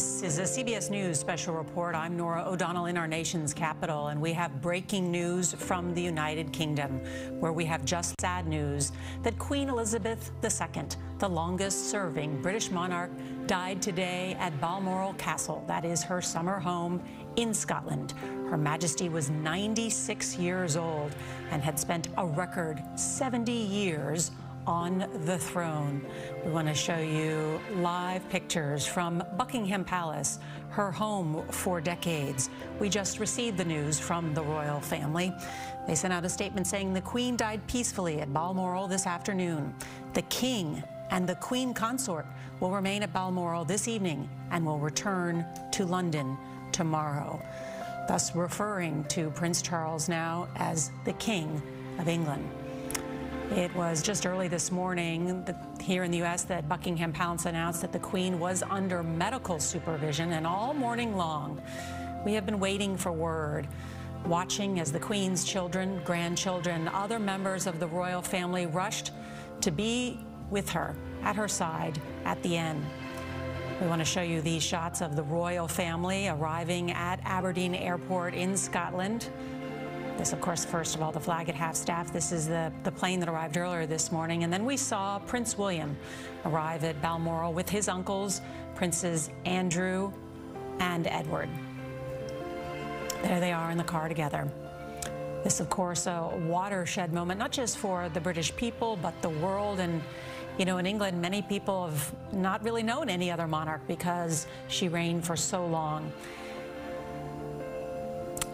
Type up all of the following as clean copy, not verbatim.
This is a CBS News Special Report. I'm Norah O'Donnell in our nation's capital, and we have breaking news from the United Kingdom, where we have just sad news that Queen Elizabeth II, the longest-serving British monarch, died today at Balmoral Castle. That is her summer home in Scotland. Her Majesty was 96 years old and had spent a record 70 years on the throne. We want to show you live pictures from Buckingham Palace, her home for decades. We just received the news from the royal family. They sent out a statement saying the Queen died peacefully at Balmoral this afternoon. The King and the Queen Consort will remain at Balmoral this evening and will return to London tomorrow, thus referring to Prince Charles now as the King of England. It was just early this morning here in the U.S. that Buckingham Palace announced that the Queen was under medical supervision, and all morning long we have been waiting for word, watching as the Queen's children, grandchildren, other members of the royal family rushed to be with her, at her side at the end. We want to show you these shots of the royal family arriving at Aberdeen Airport in Scotland. This, of course, first of all, the flag at half-staff. This is the plane that arrived earlier this morning. And then we saw Prince William arrive at Balmoral with his uncles, Princes Andrew and Edward. There they are in the car together. This, of course, a watershed moment, not just for the British people, but the world. And, you know, in England, many people have not really known any other monarch because she reigned for so long.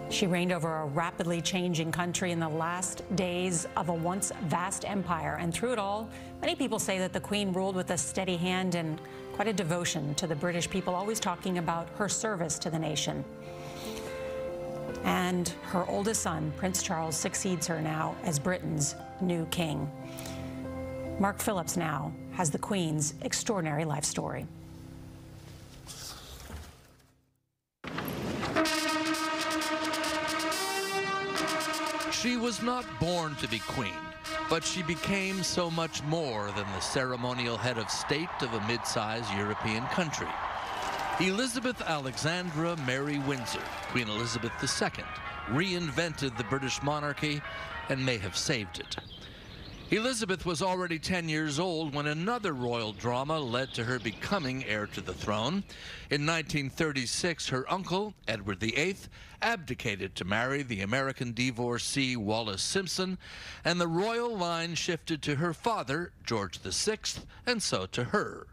She reigned over a rapidly changing country in the last days of a once vast empire. And through it all, many people say that the Queen ruled with a steady hand and quite a devotion to the British people, always talking about her service to the nation. And her oldest son, Prince Charles, succeeds her now as Britain's new king. Mark Phillips now has the Queen's extraordinary life story. She was not born to be queen, but she became so much more than the ceremonial head of state of a mid-sized European country. Elizabeth Alexandra Mary Windsor, Queen Elizabeth II, reinvented the British monarchy and may have saved it. Elizabeth was already 10 years old when another royal drama led to her becoming heir to the throne. In 1936, her uncle, Edward VIII, abdicated to marry the American divorcee Wallis Simpson, and the royal line shifted to her father, George VI, and so to her.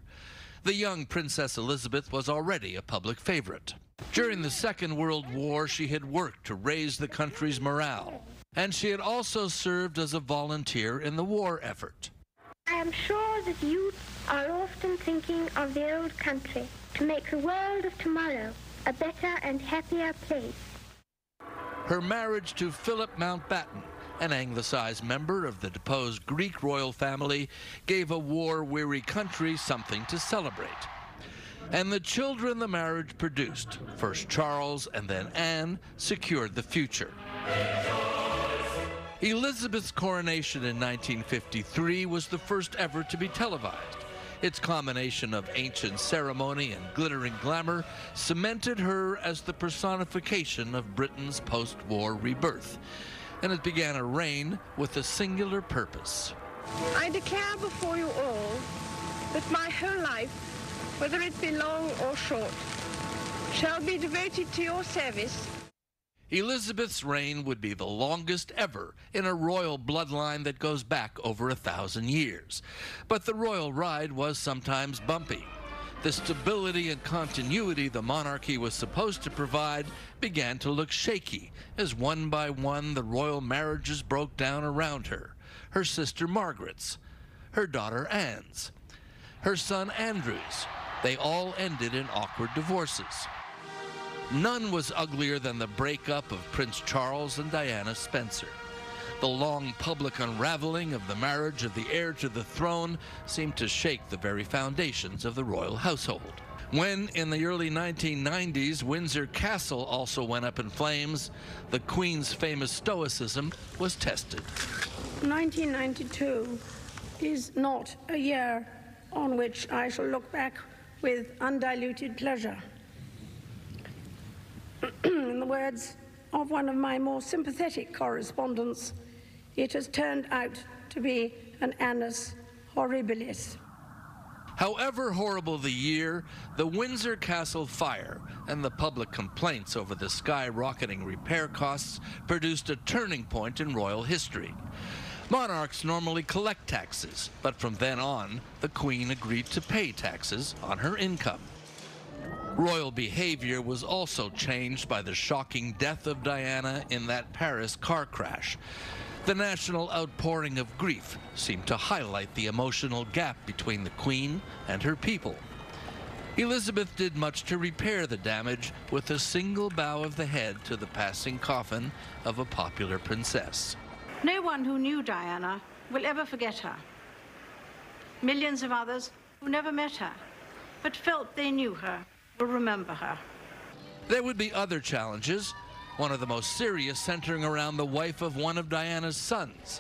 The young Princess Elizabeth was already a public favorite. During the Second World War, she had worked to raise the country's morale, and she had also served as a volunteer in the war effort. I am sure that you are often thinking of the old country to make the world of tomorrow a better and happier place. Her marriage to Philip Mountbatten, an anglicized member of the deposed Greek royal family, gave a war-weary country something to celebrate. And the children the marriage produced, first Charles and then Anne, secured the future. Elizabeth's coronation in 1953 was the first ever to be televised. Its combination of ancient ceremony and glittering glamour cemented her as the personification of Britain's post-war rebirth. And it began a reign with a singular purpose. I declare before you all that my whole life, whether it be long or short, shall be devoted to your service. Elizabeth's reign would be the longest ever in a royal bloodline that goes back over 1,000 years. But the royal ride was sometimes bumpy. The stability and continuity the monarchy was supposed to provide began to look shaky as one by one the royal marriages broke down around her. Her sister Margaret's, her daughter Anne's, her son Andrew's. They all ended in awkward divorces. None was uglier than the breakup of Prince Charles and Diana Spencer. The long public unraveling of the marriage of the heir to the throne seemed to shake the very foundations of the royal household. When, in the early 1990s, Windsor Castle also went up in flames, the Queen's famous stoicism was tested. 1992 is not a year on which I shall look back with undiluted pleasure. the words of one of my more sympathetic correspondents, it has turned out to be an annus horribilis. However horrible the year, the Windsor Castle fire and the public complaints over the skyrocketing repair costs produced a turning point in royal history. Monarchs normally collect taxes, but from then on, the Queen agreed to pay taxes on her income. Royal behavior was also changed by the shocking death of Diana in that Paris car crash. The national outpouring of grief seemed to highlight the emotional gap between the Queen and her people. Elizabeth did much to repair the damage with a single bow of the head to the passing coffin of a popular princess. No one who knew Diana will ever forget her. Millions of others who never met her, but felt they knew her, will remember her. There would be other challenges, one of the most serious centering around the wife of one of Diana's sons.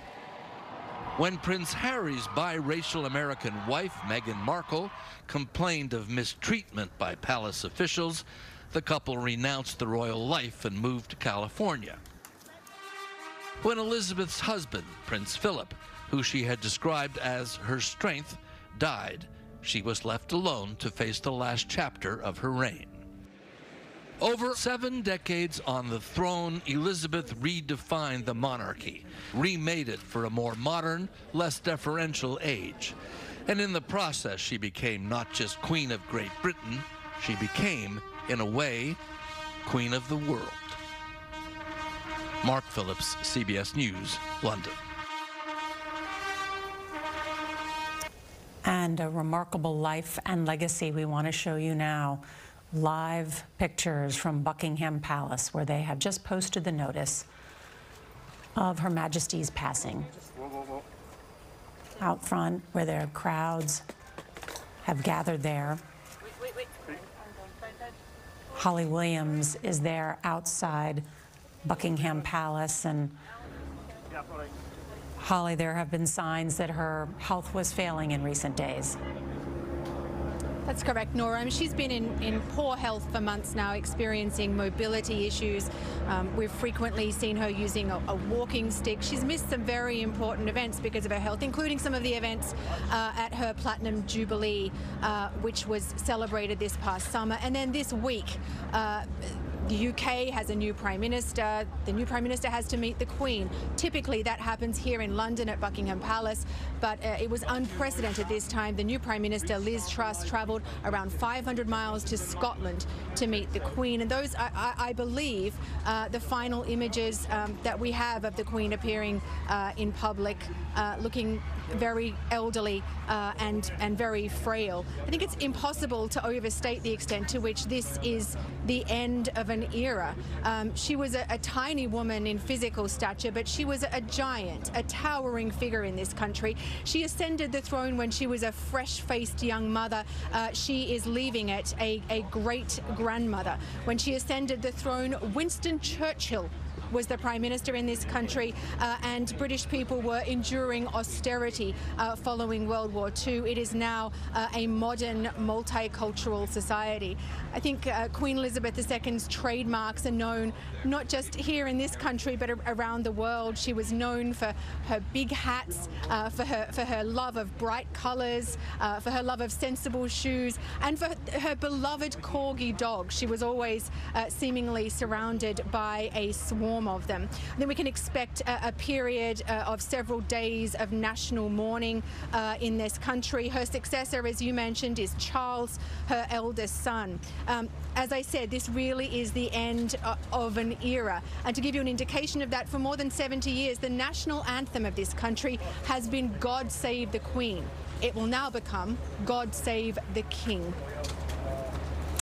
When Prince Harry's biracial American wife, Meghan Markle, complained of mistreatment by palace officials, the couple renounced the royal life and moved to California. When Elizabeth's husband, Prince Philip, who she had described as her strength, died, she was left alone to face the last chapter of her reign. Over 7 decades on the throne, Elizabeth redefined the monarchy, remade it for a more modern, less deferential age. And in the process, she became not just Queen of Great Britain, she became, in a way, Queen of the world. Mark Phillips, CBS News, London. And a remarkable life and legacy we want to show you now. Live pictures from Buckingham Palace, where they have just posted the notice of Her Majesty's passing. Out front, where their crowds have gathered there. Holly Williams is there outside Buckingham Palace, and Holly, there have been signs that her health was failing in recent days. That's correct, Nora. I mean, she's been in poor health for months now, experiencing mobility issues. We've frequently seen her using a walking stick. She's missed some very important events because of her health, including some of the events at her Platinum Jubilee, which was celebrated this past summer. And then this week, the UK has a new Prime Minister. The new Prime Minister has to meet the Queen. Typically, that happens here in London at Buckingham Palace, but it was unprecedented this time. The new Prime Minister, Liz Truss, travelled around 500 miles to Scotland to meet the Queen. And those, I believe, the final images that we have of the Queen appearing in public, looking very elderly and very frail. I think it's impossible to overstate the extent to which this is the end of an era. She was a tiny woman in physical stature, but she was a giant, a towering figure in this country. She ascended the throne when she was a fresh-faced young mother. She is leaving it a great grandmother. When she ascended the throne, Winston Churchill was the Prime Minister in this country, and British people were enduring austerity following World War II. It is now a modern, multicultural society. I think Queen Elizabeth II's trademarks are known not just here in this country, but around the world. She was known for her big hats, for her love of bright colours, for her love of sensible shoes, and for her beloved corgi dog. She was always seemingly surrounded by a swarm of them. Then we can expect a period of several days of national mourning in this country. Her successor, as you mentioned, is Charles, her eldest son. As I said, this really is the end of an era. And to give you an indication of that, for more than 70 years, the national anthem of this country has been God Save the Queen. It will now become God Save the King.